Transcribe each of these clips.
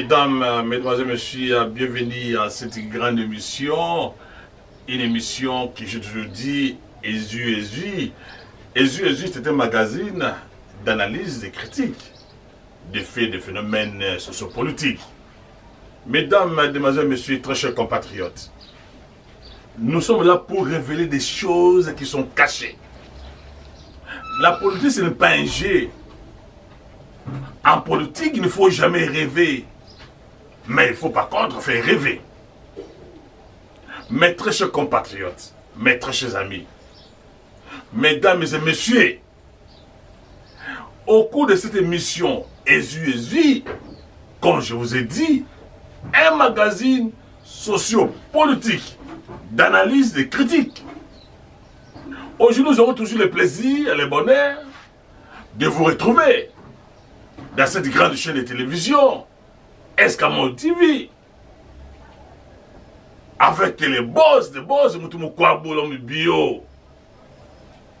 Mesdames, Mesdemoiselles, Messieurs, bienvenue à cette grande émission. Une émission qui, je te le dis, Ezu, c'est un magazine d'analyse et critique des faits, des phénomènes sociopolitiques. Mesdames, Mesdemoiselles, Messieurs, très chers compatriotes, nous sommes là pour révéler des choses qui sont cachées. La politique, ce n'est pas un jeu. En politique, il ne faut jamais rêver. Mais il faut par contre faire rêver. Mes très chers compatriotes, mes très chers amis, mesdames et messieurs, au cours de cette émission Ezu, comme je vous ai dit, un magazine socio-politique d'analyse et critique. Aujourd'hui, nous aurons toujours le plaisir et le bonheur de vous retrouver dans cette grande chaîne de télévision, Escamol TV, avec les boss, Moutoumou Kwabo, l'homme bio,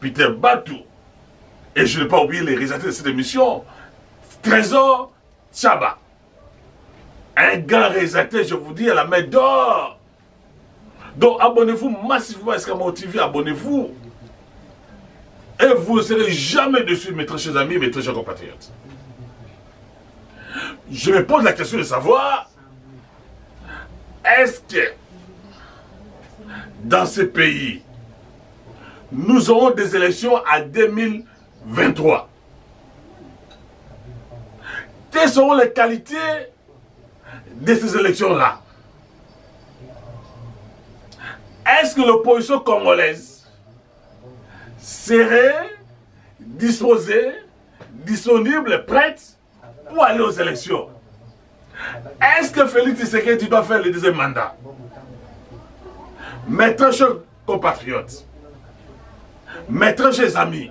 Peter Batou, et je n'ai pas oublié les réalisateurs de cette émission, Trésor Tchaba, un grand réalisateur, je vous dis, à la main d'or. Donc abonnez-vous massivement à Escamol TV, abonnez-vous, et vous ne serez jamais dessus, mes très chers amis, mes très chers compatriotes. Je me pose la question de savoir, est-ce que dans ce pays, nous aurons des élections à 2023? Quelles seront les qualités de ces élections-là? Est-ce que l'opposition congolaise serait disposée, disponible, prête pour aller aux élections? Est-ce que Félix Tshisekedi doit faire le deuxième mandat? Mes très chers compatriotes, mes très chers amis,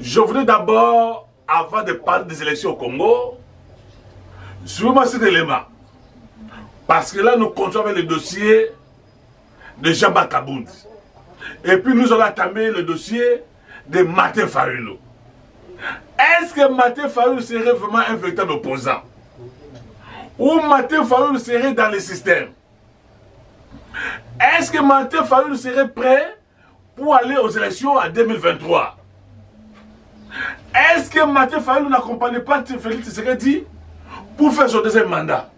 je voudrais d'abord, avant de parler des élections au Congo, suivez-moi cet élément. Parce que là, nous continuons avec le dossier de Jean-Marc Kabound. Et puis nous allons entamer le dossier de Martin Fayulu. Est-ce que Martin Fayulu serait vraiment un véritable opposant? Ou Martin Fayulu serait dans le système? Est-ce que Martin Fayulu serait prêt pour aller aux élections en 2023? Est-ce que Martin Fayulu n'accompagne pas Félix Tshisekedi pour faire son deuxième mandat?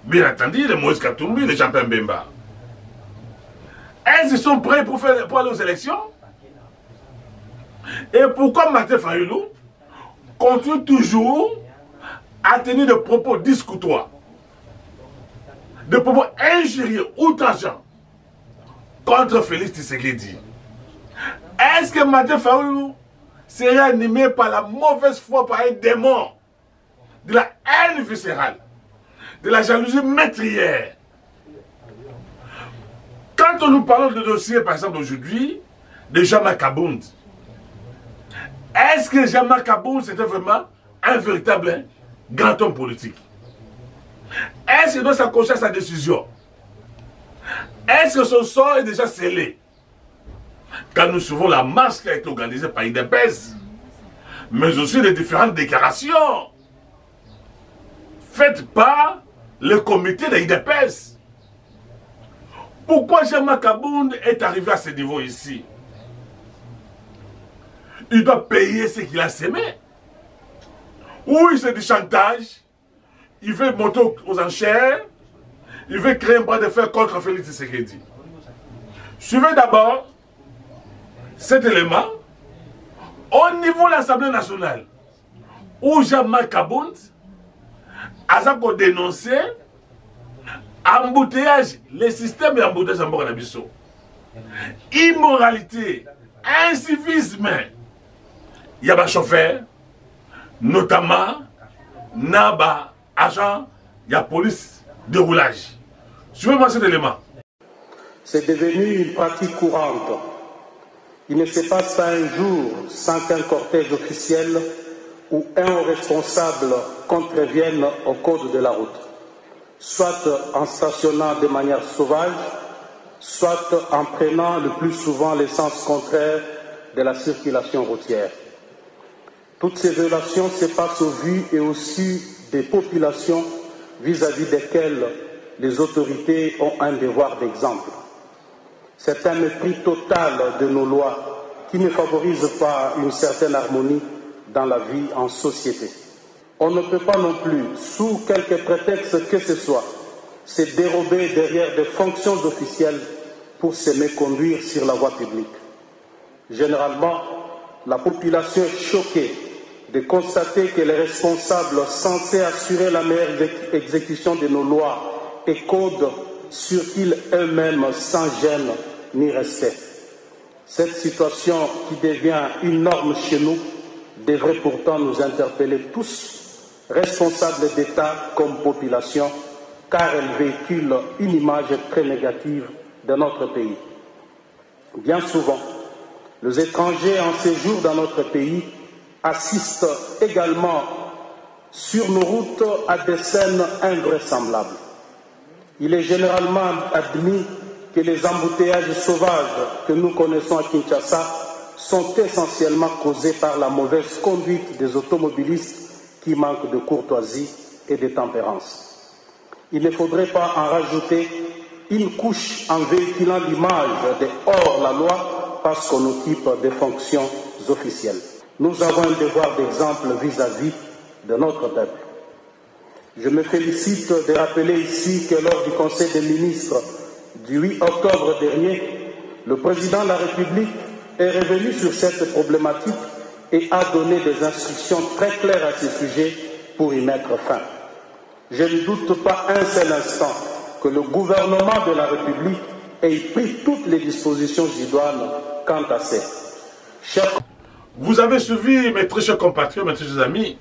Bien entendu, les Moïse Katumbi, les Jean-Pierre Bemba. Est-ce qu'ils sont prêts pour aller aux élections? Et pourquoi Martin Fayulu continue toujours à tenir des propos discutoires, des propos injurieux, outrageants contre Félix Tshisekedi? Est-ce que Martin Fayulu serait animé par la mauvaise foi, par un démon de la haine viscérale, de la jalousie meurtrière? Quand nous parlons de dossier, par exemple aujourd'hui, de Jean-Marc Kabound, est-ce que Jean-Marc Kabound c'était vraiment un véritable grand homme politique? Est-ce qu'il doit s'accrocher à sa décision? Est-ce que son sort est déjà scellé? Quand nous suivons la marche qui a été organisée par IDPS, mais aussi les différentes déclarations faites par le comité de IDPS. Pourquoi Jean-Marc Kabound est arrivé à ce niveau ici? Il doit payer ce qu'il a sémé. Oui, c'est du chantage. Il veut monter aux enchères. Il veut créer un bras de fer contre Félix Tshisekedi. Suivez d'abord cet élément au niveau de l'Assemblée nationale, où Jean-Marc Kabound a dénoncé embouteillage, le système d'embouteillage en Bokanabiso, immoralité, incivisme. Il y a des chauffeurs, notamment, Naba, agent, il y a police de roulage. Suivez-moi cet élément. C'est devenu une pratique courante. Il ne se passe pas un jour sans qu'un cortège officiel ou un responsable contrevienne au code de la route, soit en stationnant de manière sauvage, soit en prenant le plus souvent le sens contraire de la circulation routière. Toutes ces violations se passent au vu et au su des populations vis-à-vis desquelles les autorités ont un devoir d'exemple. C'est un mépris total de nos lois qui ne favorise pas une certaine harmonie dans la vie en société. On ne peut pas non plus, sous quelque prétexte que ce soit, se dérober derrière des fonctions officielles pour se méconduire sur la voie publique. Généralement, la population est choquée de constater que les responsables censés assurer la meilleure exécution de nos lois et codes circulent eux-mêmes sans gêne ni respect. Cette situation qui devient une norme chez nous devrait pourtant nous interpeller tous, responsables d'État comme population, car elle véhicule une image très négative de notre pays. Bien souvent, les étrangers en séjour dans notre pays assistent également sur nos routes à des scènes invraisemblables. Il est généralement admis que les embouteillages sauvages que nous connaissons à Kinshasa sont essentiellement causés par la mauvaise conduite des automobilistes qui manquent de courtoisie et de tempérance. Il ne faudrait pas en rajouter une couche en véhiculant l'image de hors-la-loi parce qu'on occupe des fonctions officielles. Nous avons un devoir d'exemple vis-à-vis de notre peuple. Je me félicite de rappeler ici que lors du Conseil des ministres du 8 octobre dernier, le président de la République est revenu sur cette problématique et a donné des instructions très claires à ce sujet pour y mettre fin. Je ne doute pas un seul instant que le gouvernement de la République ait pris toutes les dispositions idoines quant à ça. Vous avez suivi, mes très chers compatriotes, mes très chers amis,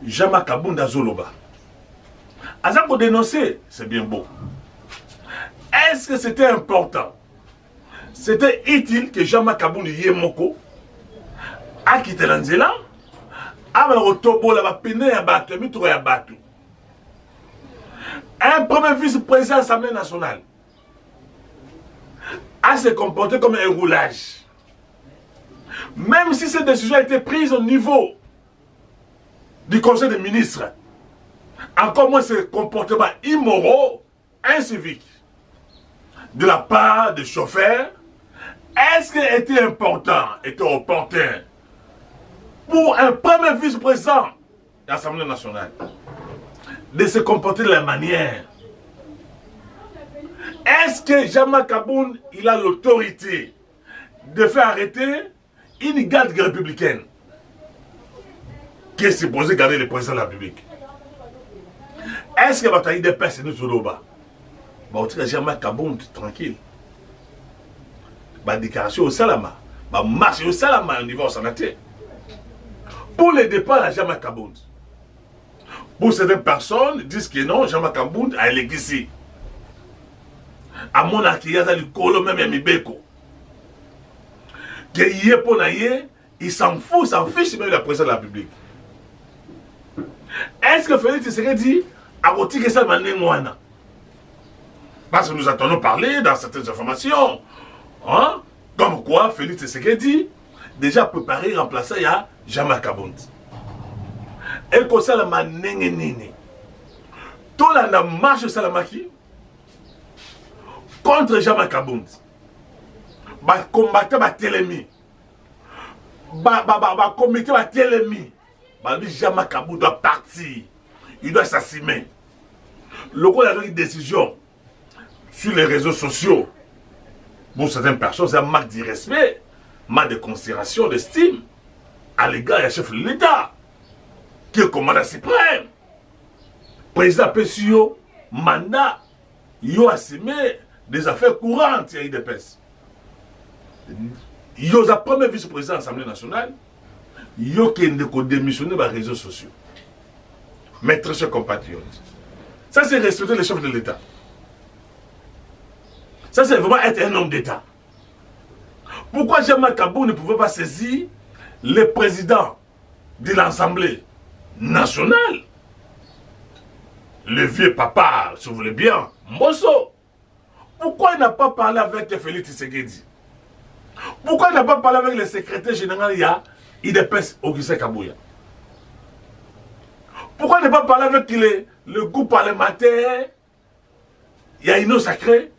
Jama Kabounda Zoloba. Azako dénoncer, c'est bien beau. Est-ce que c'était important? C'était utile que Jama Kabounda Yemoko a quitté l'Anzela, a rotobo la peine à battre, à battre. Un premier vice-président de l'Assemblée nationale a se comporté comme un roulage. Même si cette décision a été prise au niveau du Conseil des ministres, encore moins ce comportement immoraux, incivique, de la part des chauffeurs, est-ce qu'il était important, était opportun pour un premier vice-président de l'Assemblée nationale de se comporter de la manière? Est-ce que Jama Kaboun, il a l'autorité de faire arrêter une garde républicaine qui est supposée garder le président de la République? Est-ce que Bataille de paix, c'est nous Zoloba? Bah, on tire Jama Kaboun tranquille. Bah, déclaration au Salama. Bah, marche au Salama au niveau sanaté. Pour les départs à Jama Kaboun. Pour certaines personnes, disent que non, Jama Kaboun a l'église. À mon acquis, il y a le colo même à Mibeko. Il s'en fout, s'en fiche même de la présidence de la République. Est-ce que Félix Tshisekedi a retiré ça de parce que nous attendons parler dans certaines informations. Hein? Comme quoi Félix Tshisekedi déjà préparé remplacer Jama Kaboun. Et que ça la manengenini. Tout la marche salamaki contre Jama Kaboun. Ba combattre ba telemi. Ba comité ba telemi. Ba Jama Kaboun doit partir. Il doit s'assumer. Le coup a une décision sur les réseaux sociaux. Pour certaines personnes, c'est un marque d'irrespect, marque de considération, d'estime à l'égard du chef de l'État, qui est le commandant suprême. Président PSIO, mandat, il a assumé des affaires courantes à l'IDPS. Il a premier vice-président de l'Assemblée nationale, il a démissionné par les réseaux sociaux. Mes très chers compatriotes, ça c'est respecter le chef de l'État. Ça c'est vraiment être un homme d'État. Pourquoi Jama Kaboun ne pouvait pas saisir le président de l'Assemblée nationale, le vieux papa, si vous voulez bien, Mbosso? Pourquoi il n'a pas parlé avec Félix Tshisekedi? Pourquoi il n'a pas parlé avec le secrétaire général IDPS, Augustin Kabouya? Pourquoi ne pas parler avec le groupe parlementaire? Il y a une eau sacrée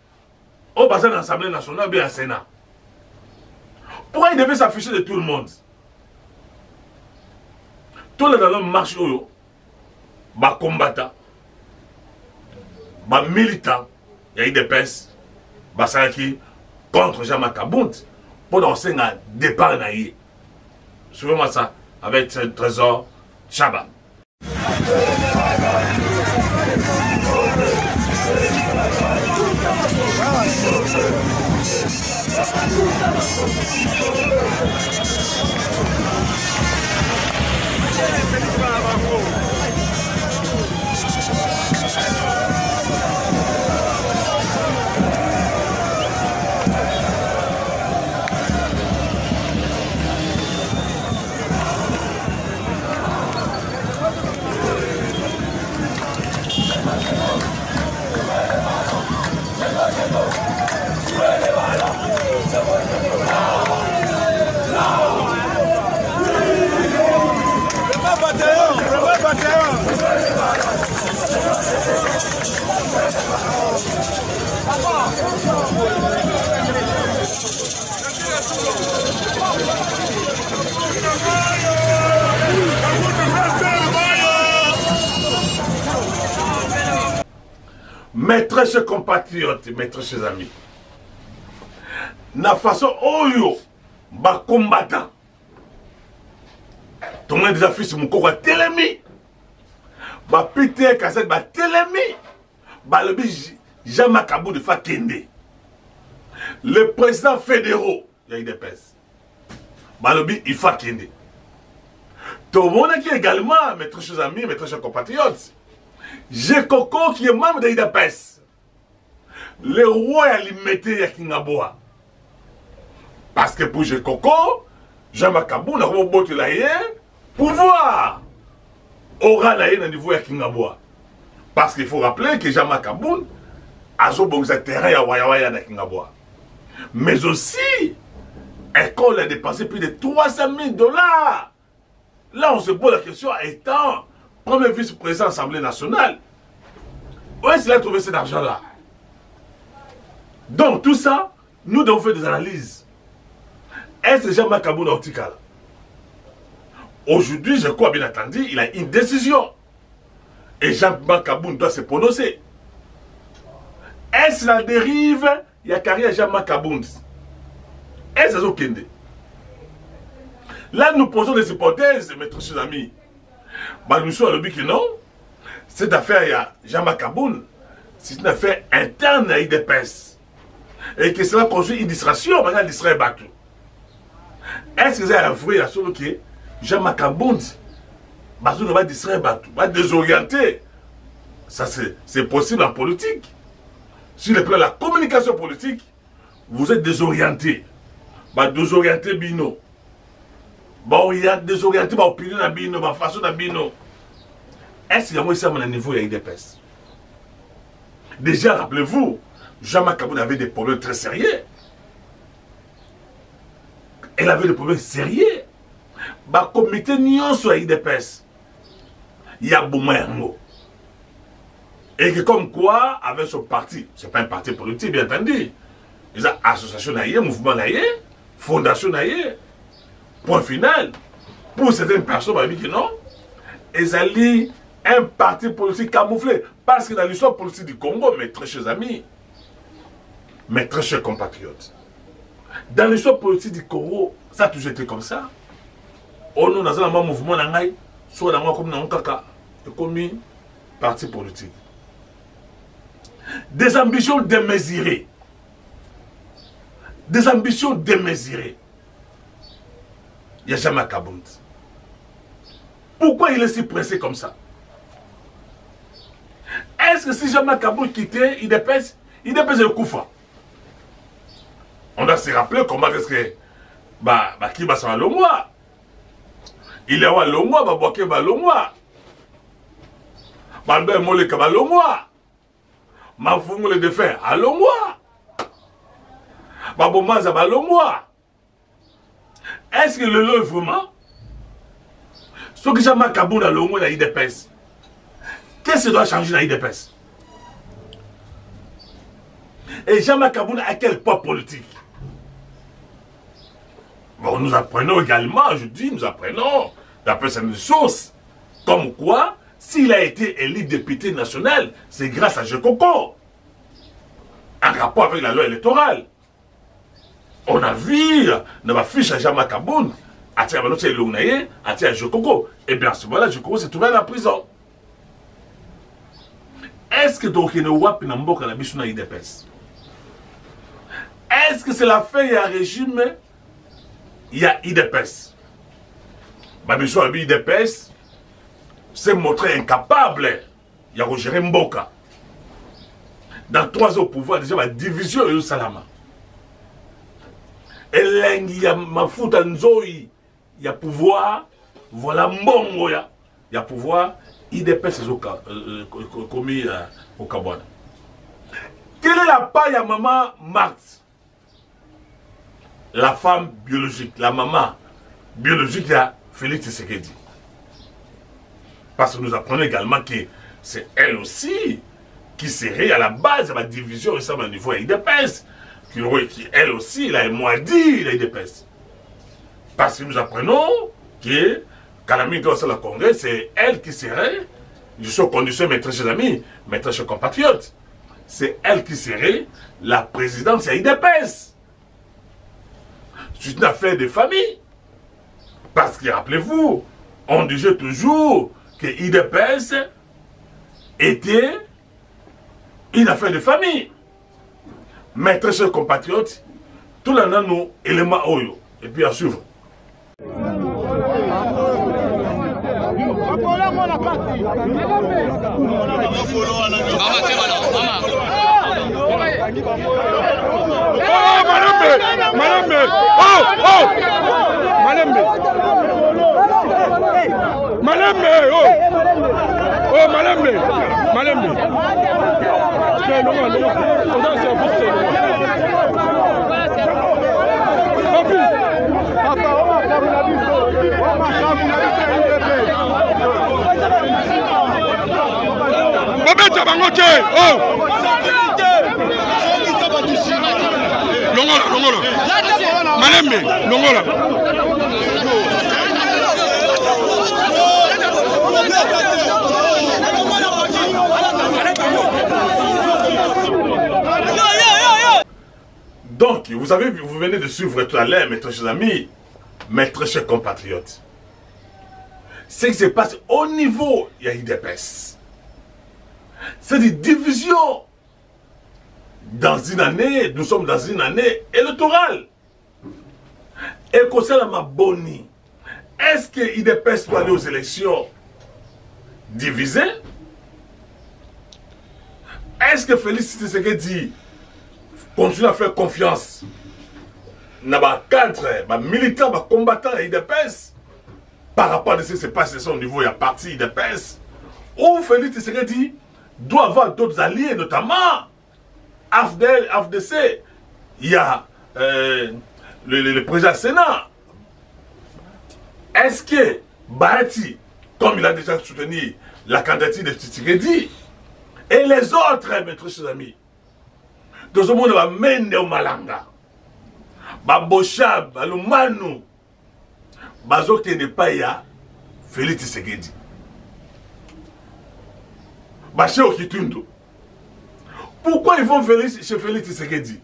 au bassin de l'Assemblée nationale, bien au Sénat. Pourquoi il devait s'afficher de tout le monde? Tout le monde marche où? Les combattants, les militants, il y a eu des pèses, qui contre Jean-Marc Kabound pour lancer un départ. Suivez-moi ça avec ce Trésor Chaba. Mes très chers compatriotes, mes très chers amis, na façon oyo ba combattant, tout le monde déjà fait mon corps télémi, ba Peter Cassette ba télémi, ba le Jean-Marc Kabound de Fakende, le président fédéraux, il y a eu des pèses, ba le il Fakende. Tout le monde qui est également, mes très chers amis, mes très chers compatriotes, j'ai Coco qui est membre de l'IDPS. Le roi a limité à Kingaboa. Parce que pour j'ai Coco, Jean-Marc Kabound a remonté là pouvoir aura là au niveau de Kingaboa. Parce qu'il faut rappeler que Jean-Marc Kabound a un terrain à Wayawaya dans Kingaboa. Mais aussi, l'école a dépensé plus de 300 000 $. Là, on se pose la question étant premier vice-président de l'Assemblée nationale. Où est-ce qu'il a trouvé cet argent-là? Donc, tout ça, nous devons faire des analyses. Est-ce que Jean-Marc Kabound a Otikala? Aujourd'hui, je crois bien entendu, il a une décision. Et Jean-Marc Kabound doit se prononcer. Est-ce la dérive? Il y a carrière Jean-Marc Kabound. Est-ce que c'est Okende? Là, nous posons des hypothèses, mes très chers amis. Nous sommes à l'objet que non. Cette affaire, il y a Jean-Marc Kabound. C'est une affaire interne à l'IDPS. Et que cela construit une distraction, maintenant l'Israël battu. Est-ce que c'est avoué la chose que Jean-Marc Kabound va distraire battu, va désorienter? Ça, c'est possible en politique. Sur le plan de la communication politique, vous êtes désorienté. Désorienté Bino. Bon, il y a désorienté ma opinion à Bino, ma façon à Bino. Est-ce qu'il y a moins ça à mon niveau il y a des pèses? Déjà, rappelez-vous, Jean-Marc Kabound avait des problèmes très sérieux. Elle avait des problèmes sérieux. Le comité Nyon soit des pèses. Il y a Boumayango. Et que comme quoi, avec son parti, ce n'est pas un parti politique, bien entendu. Il y a association, mouvement, fondation, point final. Pour certaines personnes, on va dire que non. Ils ont un parti politique camouflé. Parce que dans l'histoire politique du Congo, mes très chers amis, mes très chers compatriotes, dans l'histoire politique du Congo, ça a toujours été comme ça. On a dans un mouvement, soit dans un comme dans un caca, comme un parti politique. Des ambitions démesurées. Des ambitions démesurées. Il y a Jean-Marc Kabound. Pourquoi il est si pressé comme ça? Est-ce que si Jean-Marc Kabound quittait IDPS le Koufa? On doit se rappeler comment est-ce que qui va s'en aller au mois. Il y a le mois, Baboake va le mois. Balbe Moleka va le mois. Mafungu le défunt à le mois. Babomaza va le mois. Est-ce que le lot est vraiment? Ce que Jean-Marc Kabound a le mois, il a IDPS. Qu'est-ce qui doit changer dans l'IDPS? Et Jean-Marc Abouna a quel poids politique? Bon, nous apprenons également, je dis, nous apprenons, d'après certaines sources, comme quoi, s'il a été élu député national, c'est grâce à Jekoko, en rapport avec la loi électorale. On a vu dans ma fiche à Jean-Marc Abouna, à Jekoko, et bien à ce moment-là, Jekoko s'est trouvé à la prison. Est-ce que donc il y a un IDPS? Est-ce que c'est la fin il y a un régime? Il y a IDPS. Babissou Abi IDPS s'est montré incapable. Il y a Roger Mboka. Dans 3 ans au pouvoir, déjà la division est au Salama. Et là, il y a Mafuta Nzoï. Il y a pouvoir. Voilà Mbongo. Il y a pouvoir. IDPS est commis au Kabouane. Quelle est la paille à maman Marthe? La femme biologique, la maman biologique, il y a Félix Tshisekedi. Parce que nous apprenons également que c'est elle aussi qui serait à la base de la division au niveau IDPS. Qui elle aussi, il a moisi l'IDPS. Parce que nous apprenons que Kalami dans le Congrès, c'est elle qui serait, je suis au condition, mes très chers amis, mes très chers compatriotes, c'est elle qui serait la présidente de l'IDPS. C'est une affaire de famille. Parce que, rappelez-vous, on disait toujours que l'IDPS était une affaire de famille. Mes très chers compatriotes, tout le monde a nos éléments oyo. Et puis à suivre. Malembe! Oh! Oh! Malembe! Malembe! Oh! Oh, Malembe! Malembe! Okay, no one. Oh, that's your first thing. Bobeta bangoche! Oh! Longola. Malembe, Longola. Donc, vous venez de suivre tout à l'heure, mes très chers amis, mes très chers compatriotes. Ce qui se passe au niveau, il y a IDPS. C'est des divisions. Dans une année, nous sommes dans une année électorale. Et concernant ma Boni, est-ce que l'IDPS doit aller aux élections divisées? Est-ce que Félix Tshisekedi continue à faire confiance dans les cadres, les militants, les combattants de l'IDPS par rapport à ce qui se passe au niveau de la partie IDPS? Ou Félix Tshisekedi doit avoir d'autres alliés, notamment AFDL, AFDC, il y a le président Sénat. Est-ce que Bahati, comme il a déjà soutenu la candidature de Tshisekedi, et les autres, mes très chers amis, dans ce monde, va mener au Malanga, Babochab, Balumanu, Bazok n'est pas ya, Félix Tshisekedi. Baché au Kitundu. Pourquoi ils vont chez Félix Tshisekedi?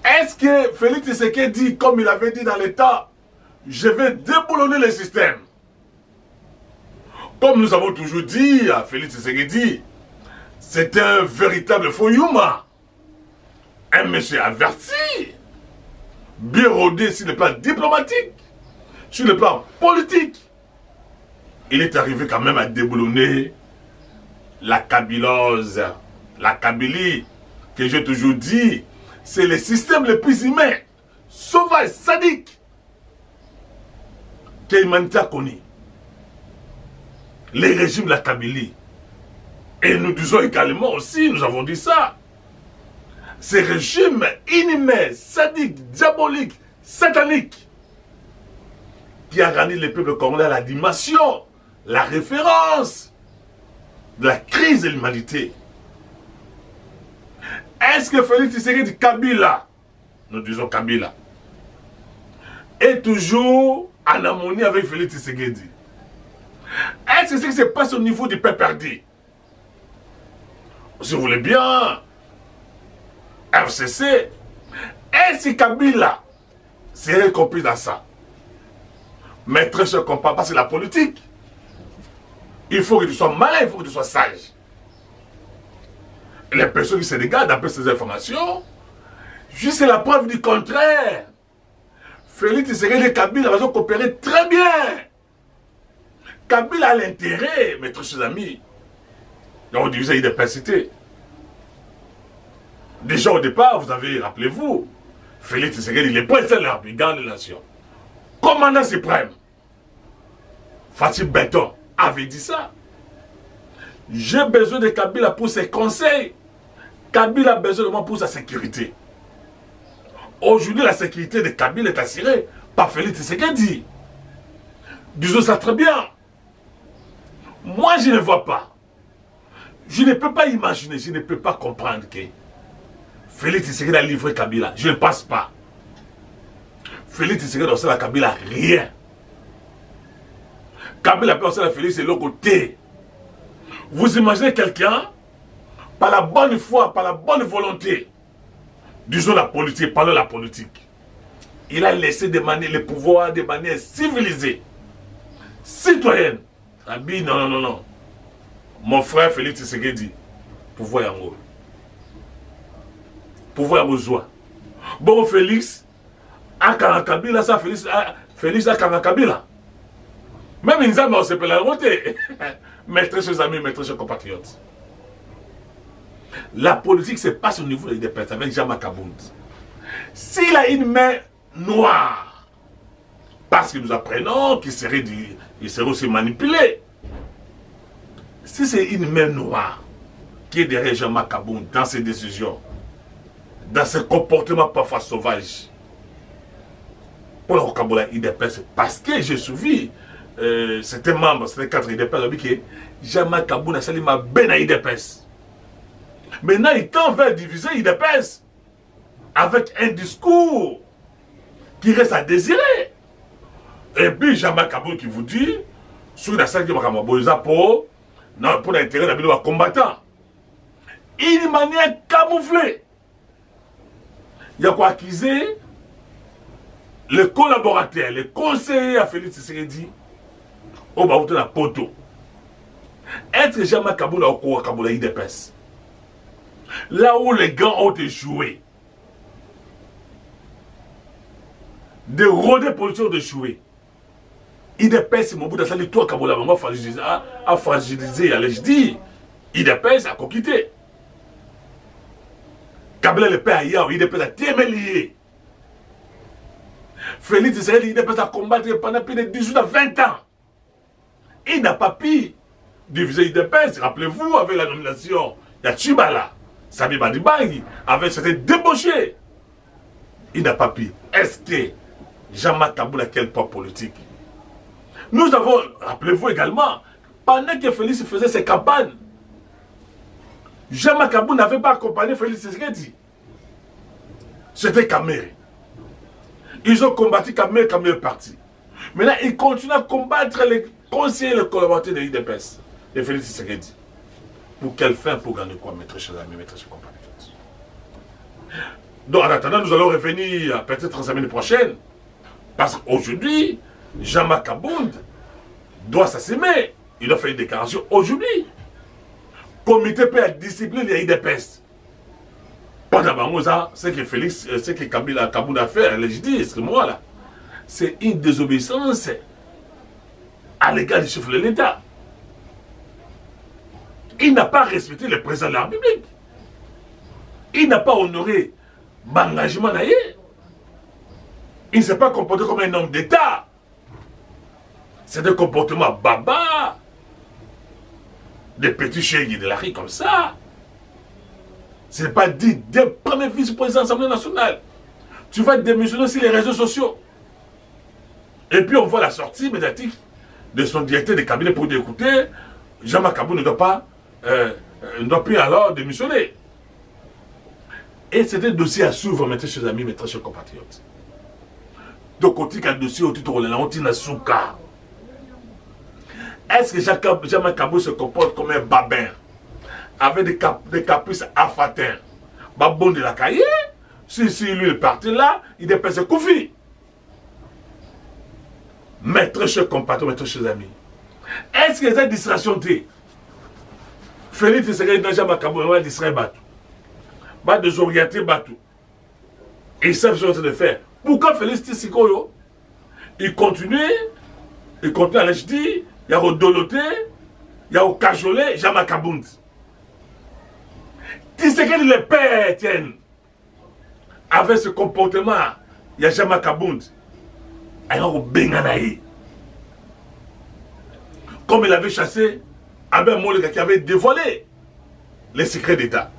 Est-ce que Félix Tshisekedi, comme il avait dit dans l'État, je vais déboulonner le système? Comme nous avons toujours dit à Félix Tshisekedi, c'est un véritable Foyouma. Un monsieur averti, bien rodé sur le plan diplomatique, sur le plan politique. Il est arrivé quand même à déboulonner la kabilose, la Kabylie, que j'ai toujours dit, c'est le système le plus humain, sauvage, sadique, que l'humanité a connu. Les régimes de la Kabylie. Et nous disons également aussi, nous avons dit ça, ces régimes inhumains, sadiques, diaboliques, sataniques, qui a rendu le peuple congolais à la dimension, la référence de la crise de l'humanité. Est-ce que Félix Tshisekedi Kabila, nous disons Kabila, est toujours en harmonie avec Félix Tshisekedi? Est-ce que c'est ce qui se passe au niveau du PPRD? Si vous voulez bien, FCC, est-ce que Kabila serait compris dans ça? Mais très sûr qu'on parle, parce que la politique, il faut que tu sois malin, il faut que tu sois sage. Les personnes qui se regardent d'après ces informations, juste la preuve du contraire. Félix Tshisekedi et Kabila vont coopérer très bien. Kabila a l'intérêt, mes très chers amis, on divisait l'identité. Déjà au départ, vous avez, rappelez-vous, Félix Tshisekedi, il est président de la brigade de la nation. Commandant suprême, Fatih Benton avait dit ça. J'ai besoin de Kabila pour ses conseils. Kabila a besoin de moi pour sa sécurité. Aujourd'hui, la sécurité de Kabila est assurée par Félix Tshisekedi. Disons ça très bien. Moi, je ne vois pas. Je ne peux pas imaginer, je ne peux pas comprendre que Félix Tshisekedi a livré Kabila. Je ne pense pas. Félix Tshisekedi a aussi la Kabila rien. Kabila peut aussi la Félix de l'autre côté. Vous imaginez quelqu'un, par la bonne foi, par la bonne volonté, disons la politique, parlons de la politique, il a laissé demander le pouvoir de manière civilisée, citoyenne. Non, non, non. Mon frère Félix Tshisekedi, pouvoir yango. Pouvoir yango. Bon, Félix, à Kabila, ça, Félix à Kabila. Même ils ont se peut la voter. Mes très chers amis, mes très chers compatriotes. La politique se passe au niveau de l'IDPS avec Jama Kabound. S'il a une main noire, parce que nous apprenons qu'il serait aussi manipulé. Si c'est une main noire qui est derrière Jama Kabound dans ses décisions, dans ses comportements parfois sauvages, pour le Kaboula IDPS, parce que j'ai suivi c'était membre, c'était 4 IDPS, que Jama Kabound a sali ma ben à IDPS. Maintenant, il tend vers diviser IDPS avec un discours qui reste à désirer. Et puis, Jama Kabound qui vous dit, sur la salle de Makamaboisa pour l'intérêt d'un combattant. Une manière camouflée. Il y a quoi accuser les collaborateurs, les conseillers à Félix Tshisekedi au bas de la poto. Être Jama Kabound au cours Kaboula IDPS. Là où les gants ont échoué. Des rôdes de position d'échouer. IDPS, mon bout de salut, toi, Kaboula, a fragilisé, allez-je dire. IDPS a coquité. Kabila le père ailleurs, IDPS a témélié. Félix Tshisekedi, IDPS a combattu pendant plus de 18 à 20 ans. Il n'a pas pu diviser IDPS, rappelez-vous, avec la nomination, il y a Tchibala, Sami Badibangi, avec c'était débauché. Il n'a pas pu. Est-ce que Jama Kabound a quel poids politique? Nous avons, rappelez-vous également, pendant que Félix faisait ses campagnes, Jama Kabound n'avait pas accompagné Félix Tshisekedi. C'était Kamere. Ils ont combattu Kamere, Kamere est parti. Maintenant, ils continuent à combattre les conseillers et les collaborateurs de l'IDPS, de Félix Tshisekedi. Pour quelle fin? Pour gagner quoi, mes très chers amis, mes très chers compatriotes? Donc, en attendant, nous allons revenir peut-être la semaine prochaine. Parce qu'aujourd'hui, Jama Kabound doit s'assumer. Il doit faire une déclaration aujourd'hui. Comité pour la discipline de l'IDPS. Pendant ce que Félix, ce que Kabound a fait, je dis, excusez-moi là, c'est une désobéissance à l'égard du chef de l'État. Il n'a pas respecté le président de la République. Il n'a pas honoré l'engagement d'ailleurs. Il ne s'est pas comporté comme un homme d'État. C'est des comportements baba, des petits chéris de la rue comme ça. Ce n'est pas dit dès le premier vice-président de l'Assemblée nationale. Tu vas démissionner sur les réseaux sociaux. Et puis on voit la sortie médiatique de son directeur de cabinet pour dire écoutez, Jama Kabound ne doit pas ne doit plus alors démissionner. Et c'était un dossier à suivre, mes très chers amis, mes très chers compatriotes. Donc, on dit qu'un dossier, on dit na souka. Est-ce que Jean-Marc Kabou se comporte comme un babin, avec des caprices affatins? Babon de la cahier, si lui est parti là, il dépêche Koufi. Mes très chers compatriotes, mes très chers amis, est-ce que cette distraction t'est? Félix Tshisekedi n'a jamais Kabou distrait Batou. Ba désorienter Batou. Ils savent ce qu'ils sont en train de faire. Pourquoi Félix Tshisekedi il continue à l'acheter, il y a au doloté, il y a au cajolé, Jean-Marc Kabou. Tshisekedi le père Etienne, avec ce comportement, il y a Jean-Marc Kabou. Comme il avait chassé Abel Moleka qui avait dévoilé les secrets d'État.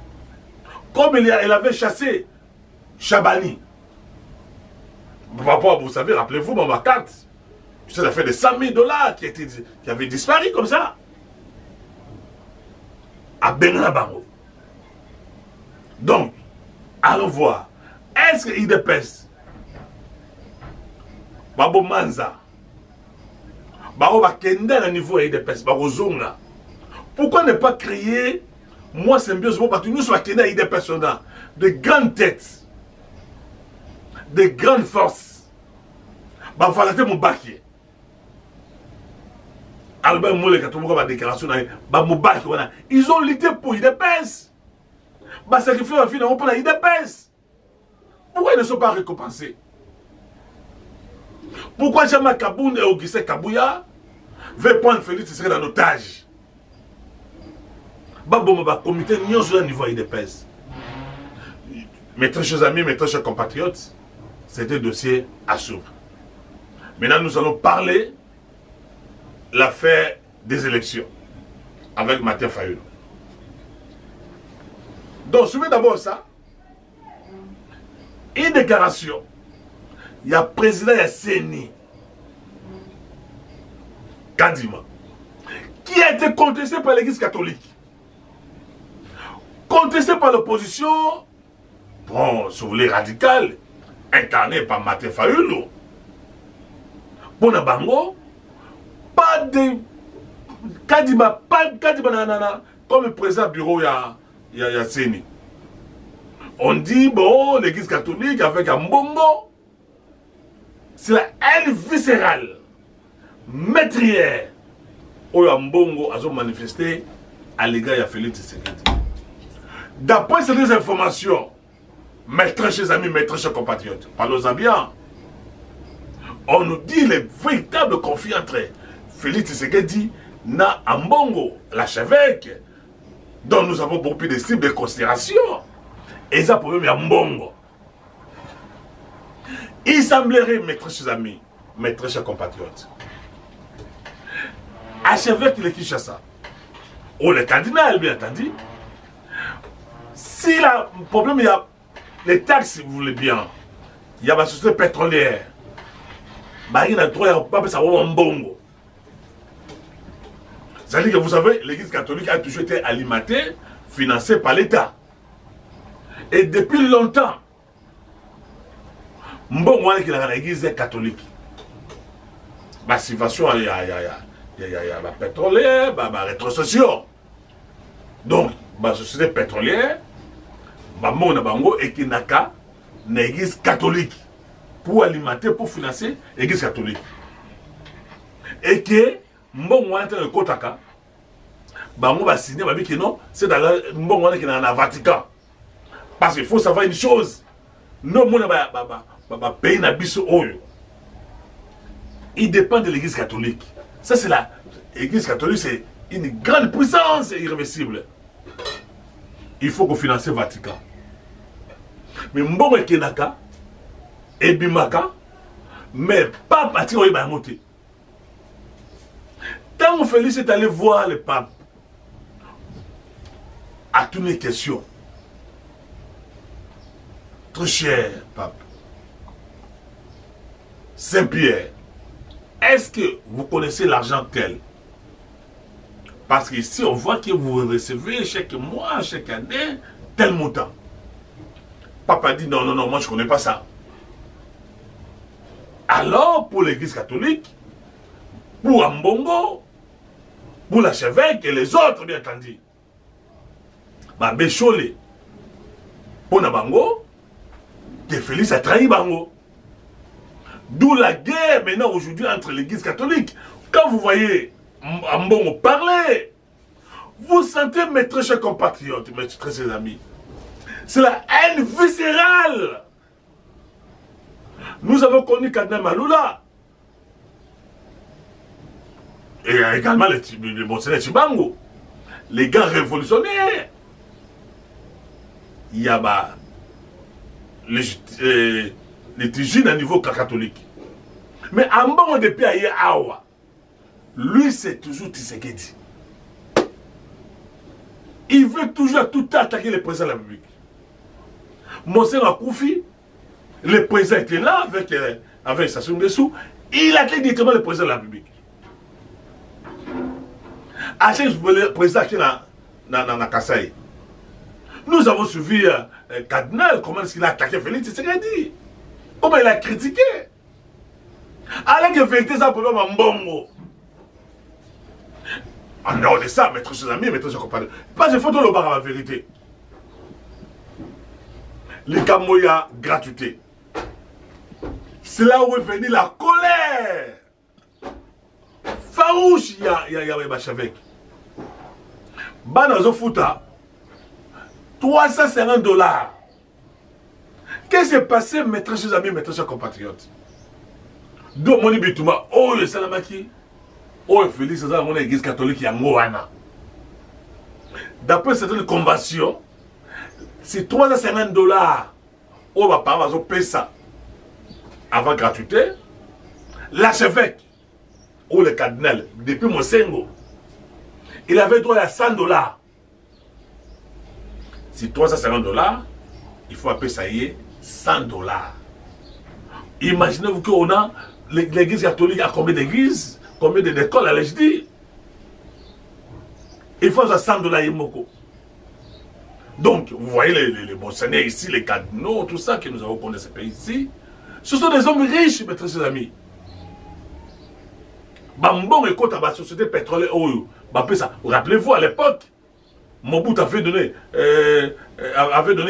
Comme il avait chassé Chabani. Papa, vous savez, rappelez-vous, dans ma carte, ça fait des 100 000 $ qui avaient disparu comme ça. À Benrabango. Donc, allons voir. Est-ce qu'il dépêche Babo Manza, Babo Bakenda à niveau IDPS, Babo Zonga. Pourquoi ne pas créer, moi symbiose, parce que nous sommes à IDPS, de grandes têtes, de grandes forces. Babo Falate Moubaki. Albert Moule, quand on voit la déclaration, Babo Moubaki, ils ont lutté pour IDPS. Babo sacrifié la fille pour la IDPS. Pourquoi ils ne sont pas récompensés? Pourquoi Jean-Marc Kabou et Augustin Kabouya veulent prendre Félix Tshisekedi en otage? Babou va comité n'y a niveau IDPS. Mes très chers amis, mes très chers compatriotes, c'était un dossier à suivre. Maintenant, nous allons parler de l'affaire des élections avec Martin Fayulu. Donc, suivez d'abord ça. Une déclaration. Il y a le président Yasseni Kadima qui a été contesté par l'église catholique, contesté par l'opposition, bon, si vous voulez, radicale, incarnée par Martin Fayulu. Pour Nabango, pas de Kadima, nanana, comme le président bureau Yasseni. On dit, bon, l'église catholique avec un bongo. C'est la haine viscérale, maîtrière, où Mbongo a manifesté à l'égard de Félix Tshisekedi. D'après ces informations, mes très chers amis, mes très chers compatriotes, parlons-en bien, on nous dit les véritables conflits entre Félix Tshisekedi et Mbongo, l'archevêque, dont nous avons beaucoup de cibles de considération, et ça pour eux, Mbongo. Il semblerait, mes très chers amis, mes très chers compatriotes, archevêque de Kinshasa, ou le cardinal, bien entendu, si le problème, il y a les taxes, si vous voulez bien, il y a la société pétrolière, il y a droit à ça va Mbongo. C'est-à-dire que vous savez, l'église catholique a toujours été alimentée, financée par l'État. Et depuis longtemps, Mbongo qui est dans l'église catholique. La subvention, il y a la pétrolière, la rétrocession. Donc, la société pétrolière, Mbongo et qui n'a qu'à l'église catholique pour alimenter, pour financer l'église catholique. Et que Mbongo est dans le Kotaka, Mbongo va signer, que non, c'est dans Mbongo qui est dans le Vatican. Parce qu'il faut savoir une chose, non, pays il dépend de l'église catholique. Ça, c'est l'église catholique, c'est une grande puissance irréversible. Il faut qu'on finance le Vatican. Mais Mbongo et Kenaka, et Bimaka, mais pas partir au Ibamote. Quand Félix est allé voir le pape, à toutes les questions, très cher pape, Saint-Pierre, est-ce que vous connaissez l'argent tel? Parce qu'ici, on voit que vous recevez chaque mois, chaque année, tel montant. Papa dit non, non, non, moi je ne connais pas ça. Alors, pour l'église catholique, pour Ambongo, pour l'archevêque et les autres, bien entendu, Bécholé, pour Nabango, que Félix a trahi Bango. D'où la guerre maintenant aujourd'hui entre l'église catholique. Quand vous voyez Ambongo parler, vous sentez, mes très chers compatriotes, mes très chers amis, c'est la haine viscérale. Nous avons connu Cardinal Malula. Et également le Monseigneur Chibango. Les gars révolutionnaires. Il y a les tigines à niveau catholique. Mais en bon depuis Awa, lui c'est toujours Tshisekedi. Il veut toujours tout attaquer le président de la République. Monseigneur Koufi, le président était là avec Sassou Nguesso, il attaque directement le président de la République. Le président qui est dans Kassai. Nous avons suivi Cardinal, comment est-ce qu'il a attaqué Félix Tshisekedi. Comment il a critiqué. Alors que vérité, ça peut être un bongo. En dehors de ça, mes chers amis, mes chers compagnons, pas de photo le bar à la vérité. Les Kamoya gratuité. C'est là où est venue la colère. Farouche, il y a Bachavek. Banazo Fouta, $350. Qu'est-ce qui s'est passé, mes très chers amis, mes très chers compatriotes? Donc, mon ibitouma, oh, le Salamaki, oh, Félix, c'est mon église catholique, il y a Moana. D'après certaines conventions, c'est $350. On va pas payer ça avant gratuité. L'archevêque, ou le cardinal, depuis Mosengo, il avait droit à $100. Si $350, il faut appeler ça y est $100. Imaginez-vous qu'on a l'église catholique a combien d'églises, combien d'écoles, allais-je dire. Il faut ça $100 Yemoko. Donc, vous voyez les monseigneurs ici, les cardinaux, tout ça que nous avons connu ce pays ici, ce sont des hommes riches, mes très chers amis. Bambon et côte à la société pétrolière, rappelez-vous à l'époque, Mobutu avait donné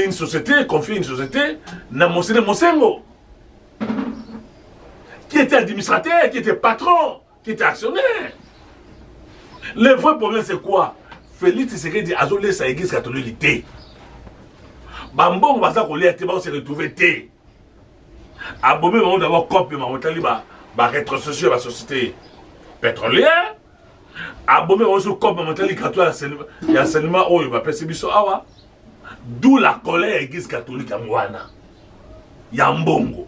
une société, confié une société, na Monseigneur Mosengo, qui était administrateur, qui était patron, qui était actionnaire. Le vrai problème c'est quoi? Félix Tshisekedi a laissé sa église catholique. Bambon va se retrouver. Abomé va d'abord copie ma rétrocession à la société pétrolière. Abomé va se copie ma enseignement où il va passer biso awa. D'où la colère église catholique à Mouana. Yambongo.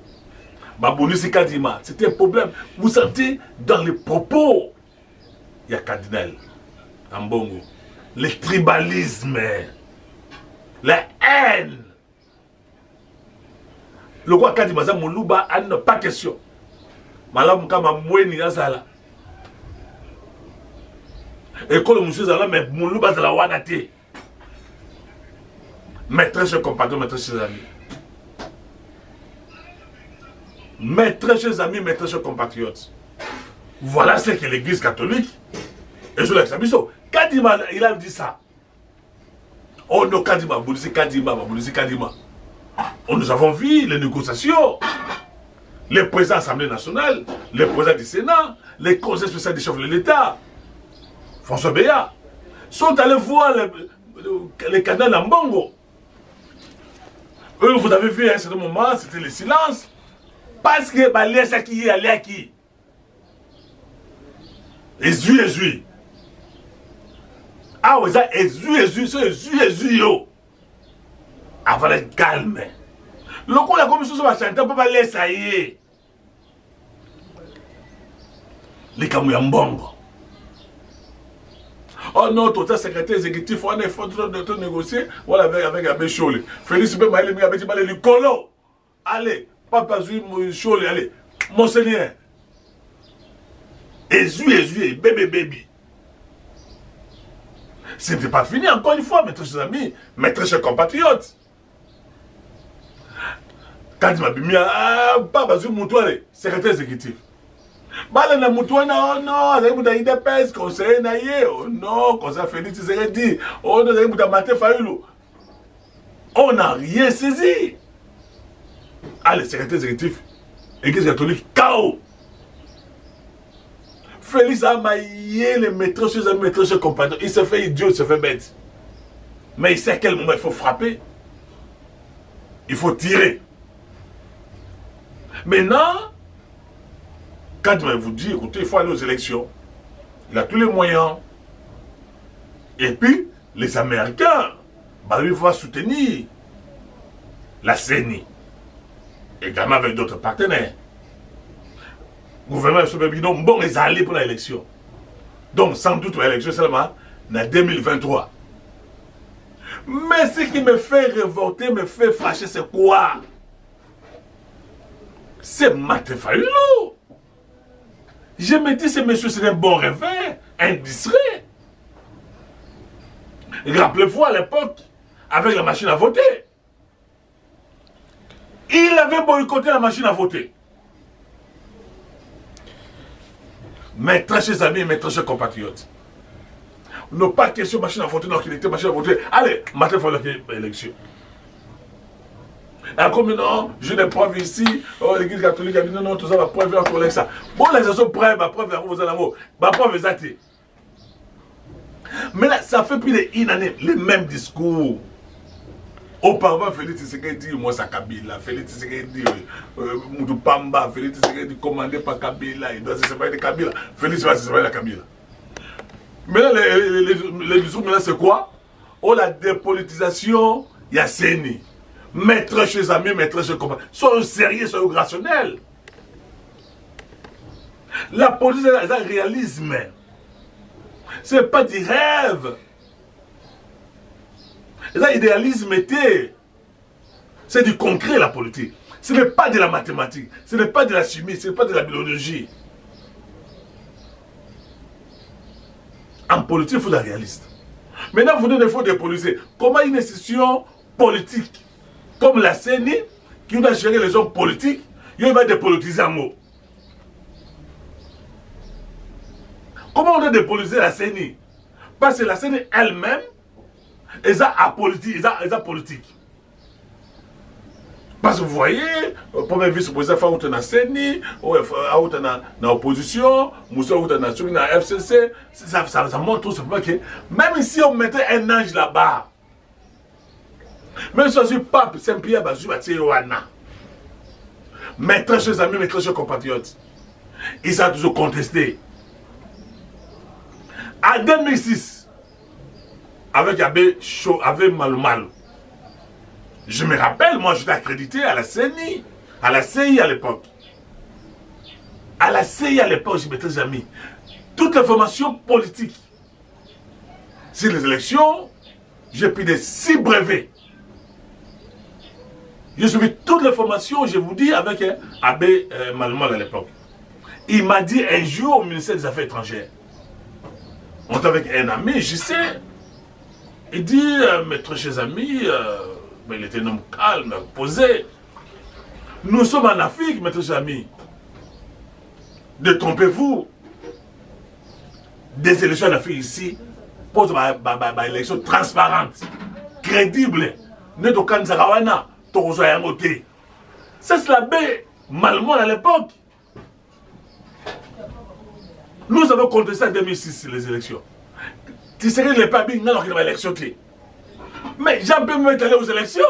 Babonisi Kadima. C'était un problème. Vous sentez dans les propos. Il y a cardinal. Ambongo. Le tribalisme. La haine. Le roi Kadima Moulouba a pas question. Malam Kama Moueni Azala. Et quand le monsieur Zala, mais Moulouba Zala Wanate. Mes très chers compatriotes, mes très chers amis. Mes très chers amis, mes très chers compatriotes. Voilà ce que l'église catholique. Et je l'exabisso. Kadima, il a dit ça. Oh non, Kadima, Kadima. Oh, nous avons vu les négociations. Les présidents de l'Assemblée nationale, les présidents du Sénat, les conseils spéciaux des chefs de l'État, François Béat, sont allés voir les cardinals Ambongo. Eux, vous avez vu à un certain moment, c'était le silence. Parce que les qui allait à qui? Ezui. Ah oui, ça, Ezui, yo. Avant le calme. Le coup, la commission va chanter, on peut pas laisser ça y est. Les Kamuyambongo. Oh non, tout ça, secrétaire exécutif, on est fort de négocier. Voilà, avec Abbé Cholé. Félix Bemba, il a dit, le colo. Allez, Papa Zui Cholé, allez. Monseigneur. Ezui, baby. Ce n'était pas fini, encore une fois, mes très chers amis, mes très chers compatriotes. Quand il m'a dit, pas Bazou Moutouane, secrétaire exécutif. Bala na Moutouane, non, vous avez des pèses, conseiller naïe, oh non, conseiller Félix Tshisekedi, oh non, vous avez Maté Fayoulou. On n'a rien saisi. Ah, le secrétaire exécutif, Église catholique, KO. Félix a maillé les métros chez un métro chez compagnon. Il se fait idiot, il se fait bête. Mais il sait à quel moment il faut frapper. Il faut tirer. Maintenant, quand je vous dis, écoutez, il faut aller aux élections. Il a tous les moyens. Et puis, les Américains, bah, il faut soutenir la CENI. Également avec d'autres partenaires. Le gouvernement de bon, ils allaient pour l'élection. Donc, sans doute, l'élection seulement en 2023. Mais ce qui me fait révolter, me fait fâcher, c'est quoi? C'est Maté Fayoulou. Je me dis, ce monsieur, c'est un bon rêveur, un distrait. Rappelez-vous à l'époque, avec la machine à voter, il avait boycotté la machine à voter. Mes très chers amis, mes très chers compatriotes, non pas question machine à voter, non, qu'il était machine à voter. Allez, Maté Fayoulou, élection. Et comme non, je n'ai preuve ici, oh, l'église catholique a dit non, non, tout ça va preuve encore avec ça. Bon, les gens preuve, ma preuve, vous allez avoir, ma preuve exacte. Mais là, ça fait plus d'une année, les mêmes discours. Auparavant, Félix Tshisekedi, moi, ça Kabila. Félix Tshisekedi, Moudou Pamba, Félix Tshisekedi, commandé par Kabila. Il doit se séparer de Kabila. Félix va se séparer de Kabila. Maintenant, les discours, maintenant, c'est quoi? Oh, la dépolitisation, il y a CENI. Maître chez amis, maître chez compagnons. Soyons sérieux, soyons rationnels. La politique, c'est un réalisme. Ce n'est pas du rêve. L'idéalisme était. C'est du concret, la politique. Ce n'est pas de la mathématique. Ce n'est pas de la chimie. Ce n'est pas de la biologie. En politique, il faut être réaliste. Maintenant, vous devez dépolitiser. Comment une institution politique comme la CENI, qui doit gérer les hommes politiques, il va dépolitiser un mot. Comment on doit dépolitiser la CENI? Parce que la CENI elle-même, elle a apolitique, elle a politique. Parce que vous voyez, le premier vice-président fait la CENI, dans l'opposition, Moussa dans la FCC, ça montre tout simplement que même si on mettait un ange là-bas, même si on dit pape Saint-Pierre Bazou Wana, mes très chers amis, mes très chers compatriotes, ils ont toujours contesté. En 2006, avec Malou, je me rappelle, moi j'étais accrédité à la CENI, à la CI à l'époque. À la CI à l'époque, je m'étais amis. Toute l'information politique sur les élections, j'ai pris des 6 brevets. J'ai suivi toute l'information, je vous dis, avec Abbé Malmal à l'époque. Il m'a dit un jour au ministère des Affaires étrangères, on était avec un ami, je sais, il dit, mes très chers amis, il était un homme calme, posé. Nous sommes en Afrique, mes très chers amis. Détrompez-vous. Des élections en Afrique ici, pose une élection transparente, crédible. Ne d'aucun Zarawana. C'est l'abbé Malmon à l'époque. Nous avons contesté en 2006 les élections. Tu serais les pas bien dans l'élection. Mais Jean peut me aller aux élections.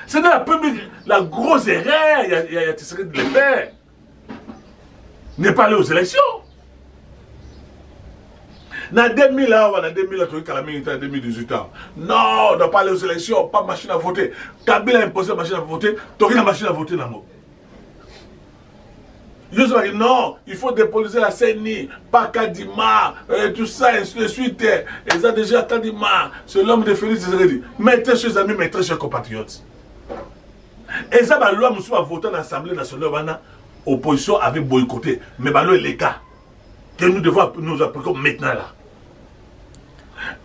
C'est la grosse erreur. Il y a Tshisekedi de l'épée. N'est pas aller aux élections. En 2000, en 2018, non, on ne doit pas aller aux élections, pas machine à voter. Kabila a imposé la machine à voter, tu as la machine à voter. Non, il faut dépolitiser la CENI, pas Kadima, tout ça, et ainsi de suite. Ils ont déjà Kadima, c'est l'homme de Félix Tshisekedi. Mettez chez amis, mettez chez compatriotes. Et ça, la loi a voté dans l'Assemblée nationale, l'opposition avait boycotté. Mais la loi est le cas que nous devons nous appliquer maintenant là.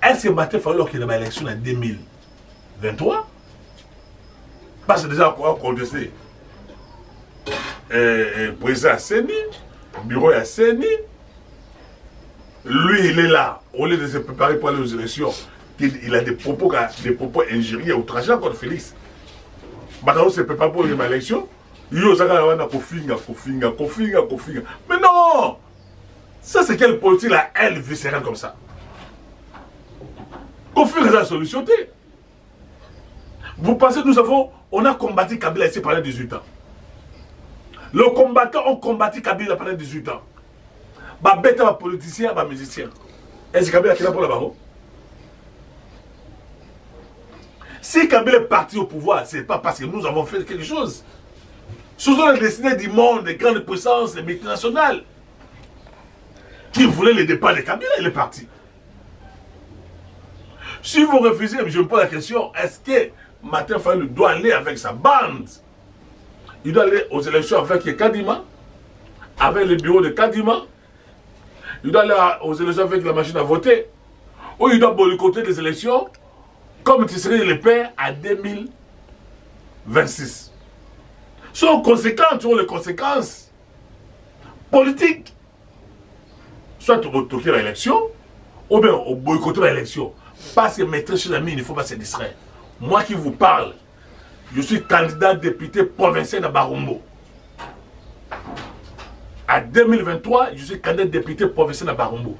Est-ce que Martin Fayulu qu'il y a une élection en 2023? Parce que déjà, on a contesté. Président Asseni, bureau Asseni, lui, il est là, au lieu de se préparer pour aller aux élections, il a des propos injurieux, outrageants contre Félix. Maintenant, se prépare pour l'élection. Mais non! Ça, c'est quelle politique là, elle, viscérale comme ça? Conflit la solution. Vous pensez, on a combattu Kabila ici pendant 18 ans. Les combattants ont combattu Kabila pendant 18 ans. Bah, bête, bah, politicien, bah, musicien. Est-ce que Kabila est là pour la barreau? Si Kabila est parti au pouvoir, ce n'est pas parce que nous avons fait quelque chose. Ce sont les destinés du monde, des grandes puissances, des multinationales, qui voulaient le départ de Kabila, il est parti. Si vous refusez, je me pose la question, est-ce que Martin Fayulu doit aller avec sa bande? Il doit aller aux élections avec Kadima, avec le bureau de Kadima. Il doit aller aux élections avec la machine à voter. Ou il doit boycotter les élections comme Tshisekedi le père à 2026. Sont conséquentes, sur les conséquences politiques. Soit on toquer l'élection, ou bien on boycotter l'élection. Parce que mes très chers amis, il ne faut pas se distraire. Moi qui vous parle, je suis candidat député provincial de Barumbo. À 2023, je suis candidat député provincial de Barumbo.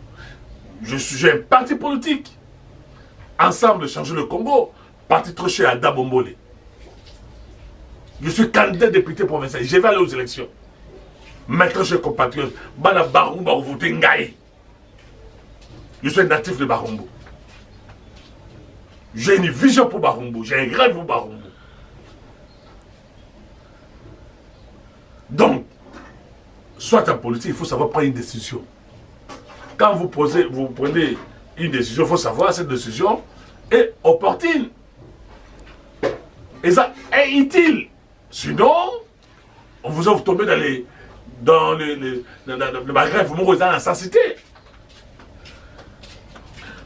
J'ai un parti politique. Ensemble, changer le Congo. Parti troché à Dabombole. Je suis candidat député provincial. Je vais aller aux élections. Maintenant, je suis compatriote. Bana Barumbo, vous votez Ngaï. Je suis un natif de Barumbo. J'ai une vision pour Barumbo. J'ai un rêve pour Barumbo. Donc, soit en politique, il faut savoir prendre une décision. Quand vous prenez une décision, il faut savoir cette décision est opportune. Et ça est utile. Sinon, on vous a tombé dans le bagage, vous m'aurez dans l'insensité.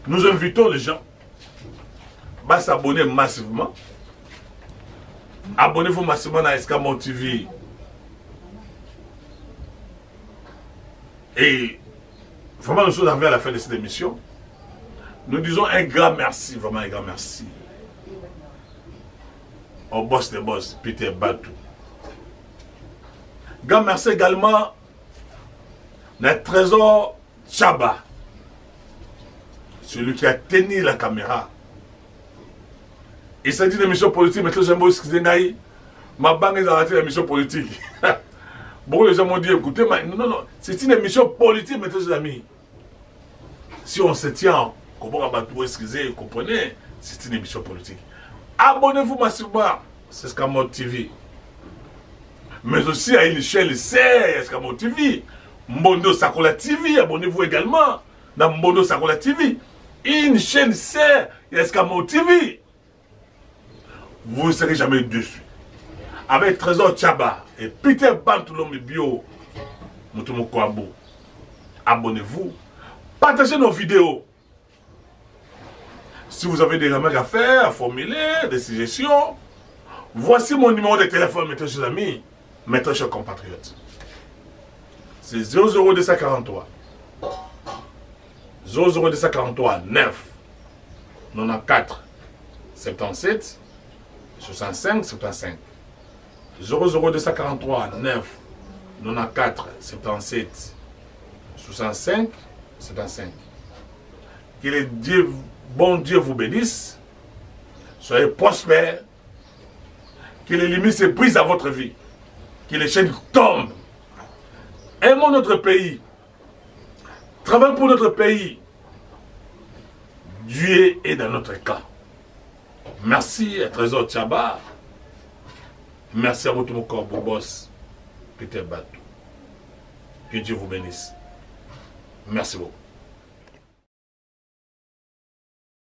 Nous invitons les gens à s'abonner massivement. Abonnez-vous massivement à Escamot TV. Et vraiment, nous sommes arrivés à la fin de cette émission. Nous disons un grand merci, vraiment un grand merci au boss des boss, Peter Batou. Grand merci également à Trésor Chaba, celui qui a tenu la caméra. Il s'agit d'une émission politique, mais très j'aime excusez ma banque est arrêtée l'émission politique. Beaucoup de gens m'ont dit, écoutez, non, c'est une émission politique, mes chers amis. Si on se tient, excusez, vous comprenez, c'est une émission politique. Abonnez-vous massivement, c'est Escamot TV. Mais aussi à une chaîne, c'est Escamot TV. Mbondo Sakola TV, abonnez-vous également dans Mbondo Sakola TV. Une chaîne, c'est Escamot TV. Vous ne serez jamais dessus. Avec Trésor Chaba et Peter Bantoulomé Bio, Moutoumou Kouabou. Abonnez-vous. Partagez nos vidéos. Si vous avez des remarques à faire, à formuler, des suggestions, voici mon numéro de téléphone, mes chers amis, mes très chers compatriotes. C'est 00243 9 94 77 65 75 00243 9 94 77 65 75. Que le Dieu, bon Dieu vous bénisse. Soyez prospères. Que les limites se brisent à votre vie. Que les chaînes tombent. Aimons notre pays. Travaillons pour notre pays. Dieu est dans notre cas. Merci à Trésor Chaba. Merci à votre corps, boss, Peter Batou. Que Dieu vous bénisse. Merci beaucoup.